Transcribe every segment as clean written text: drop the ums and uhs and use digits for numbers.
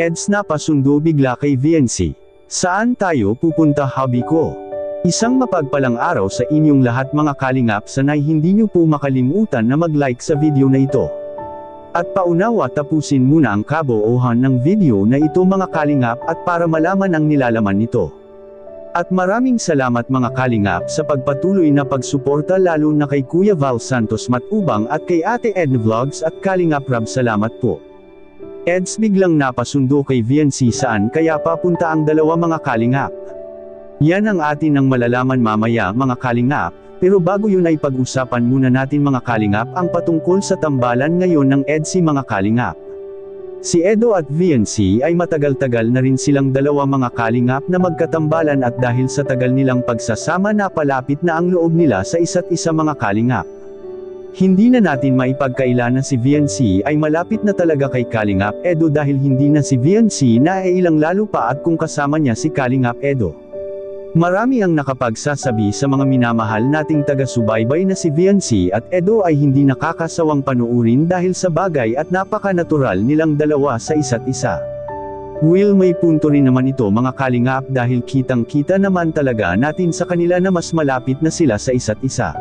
Eds napasundo bigla kay VNC. Saan tayo pupunta hubby ko? Isang mapagpalang araw sa inyong lahat mga kalingap, sanay hindi nyo po makalimutan na mag-like sa video na ito. At paunawa tapusin muna ang kabuuhan ng video na ito mga kalingap at para malaman ang nilalaman nito. At maraming salamat mga kalingap sa pagpatuloy na pagsuporta lalo na kay Kuya Val Santos Matubang at kay Ate Edna Vlogs at Kalingap Rab, salamat po. Eds biglang napasundo kay VNC, saan kaya papunta ang dalawa mga kalingap? Yan ang atin ang malalaman mamaya mga kalingap, pero bago yun ay pag-usapan muna natin mga kalingap ang patungkol sa tambalan ngayon ng EDSI mga kalingap. Si Edo at VNC ay matagal-tagal na rin silang dalawa mga kalingap na magkatambalan at dahil sa tagal nilang pagsasama napalapit na ang loob nila sa isa't isa mga kalingap. Hindi na natin maipagkaila na si VNC ay malapit na talaga kay Kalingap Edo dahil hindi na si VNC naiilang lalo pa at kung kasama niya si Kalingap Edo. Marami ang nakapagsasabi sa mga minamahal nating taga-subaybay na si VNC at Edo ay hindi nakakasawang panuurin dahil sa bagay at napaka-natural nilang dalawa sa isa't isa. Will may punto rin naman ito mga kalingap dahil kitang-kita naman talaga natin sa kanila na mas malapit na sila sa isa't isa.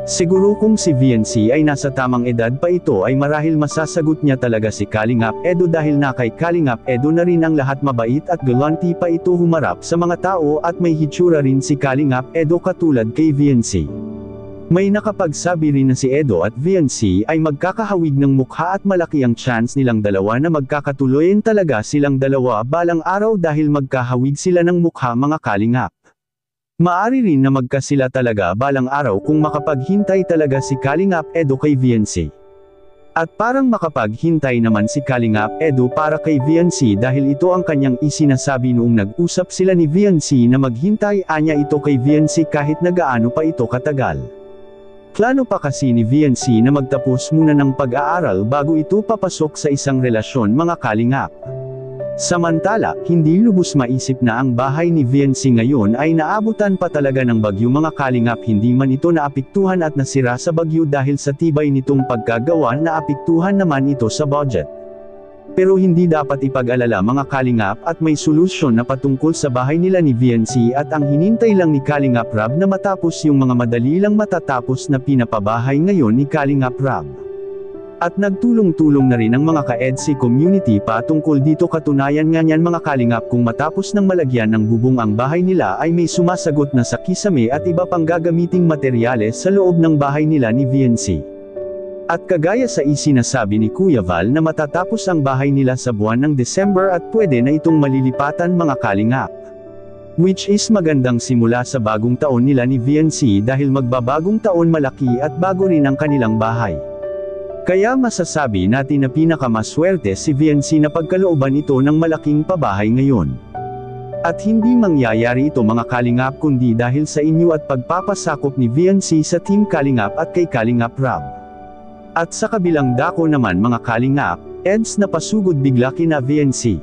Siguro kung si VNC ay nasa tamang edad pa ito ay marahil masasagot niya talaga si Kalingap Edo dahil na kay Kalingap Edo na rin ang lahat, mabait at galanti pa ito humarap sa mga tao at may hitsura rin si Kalingap Edo katulad kay VNC. May nakapagsabi rin na si Edo at VNC ay magkakahawig ng mukha at malaki ang chance nilang dalawa na magkakatuloyin talaga silang dalawa balang araw dahil magkahawig sila ng mukha mga kalingap. Maari rin na magkasila talaga balang araw kung makapaghintay talaga si Kalingap Edo kay VNC. At parang makapaghintay naman si Kalingap Edo para kay VNC dahil ito ang kanyang isinasabi noong nag-usap sila ni VNC na maghintay anya ito kay VNC kahit na gaano pa ito katagal. Plano pa kasi ni VNC na magtapos muna ng pag-aaral bago ito papasok sa isang relasyon mga kalingap. Samantala, hindi lubos maisip na ang bahay ni VNC ngayon ay naabutan pa talaga ng bagyo mga kalingap, hindi man ito naapektuhan at nasira sa bagyo dahil sa tibay nitong pagkagawa, naapektuhan naman ito sa budget. Pero hindi dapat ipag-alala mga kalingap at may solusyon na patungkol sa bahay nila ni VNC at ang hinintay lang ni Kalingap Rab na matapos yung mga madali lang matatapos na pinapabahay ngayon ni Kalingap Rab. At nagtulong-tulong na rin ang mga ka-EDSI community patungkol dito, katunayan nga niyan mga kalingap kung matapos ng malagyan ng bubong ang bahay nila ay may sumasagot na sa kisame at iba pang gagamiting materyales sa loob ng bahay nila ni VNC. At kagaya sa isinasabi ni Kuya Val na matatapos ang bahay nila sa buwan ng December at pwede na itong malilipatan mga kalingap. Which is magandang simula sa bagong taon nila ni VNC dahil magbabagong taon malaki at bago rin ang kanilang bahay. Kaya masasabi natin na pinakamaswerte si VNC na pagkalooban ito ng malaking pabahay ngayon. At hindi mangyayari ito mga kalingap kundi dahil sa inyo at pagpapasakop ni VNC sa Team Kalingap at kay Kalingap Rab. At sa kabilang dako naman mga kalingap, Eds na pasugod bigla kina VNC.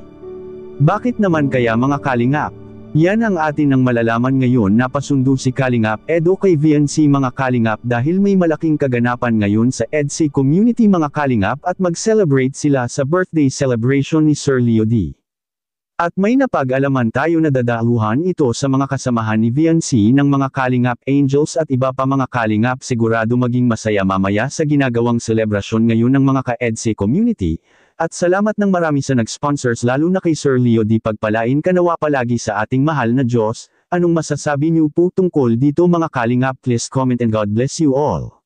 Bakit naman kaya mga kalingap? Yan ang atin ang malalaman ngayon. Napasundo si Kalingap Edo kay VNC mga kalingap dahil may malaking kaganapan ngayon sa EDSI community mga kalingap at mag-celebrate sila sa birthday celebration ni Sir Leo D. At may napag-alaman tayo na dadaluhan ito sa mga kasamahan ni VNC ng mga Kalingap Angels at iba pa mga kalingap. Sigurado maging masaya mamaya sa ginagawang selebrasyon ngayon ng mga ka-EDSI community. At salamat ng marami sa nag-sponsors lalo na kay Sir Leo D. Pagpalain ka nawa palagi sa ating mahal na Diyos. Anong masasabi niyo po tungkol dito mga kalingap? Please comment and God bless you all.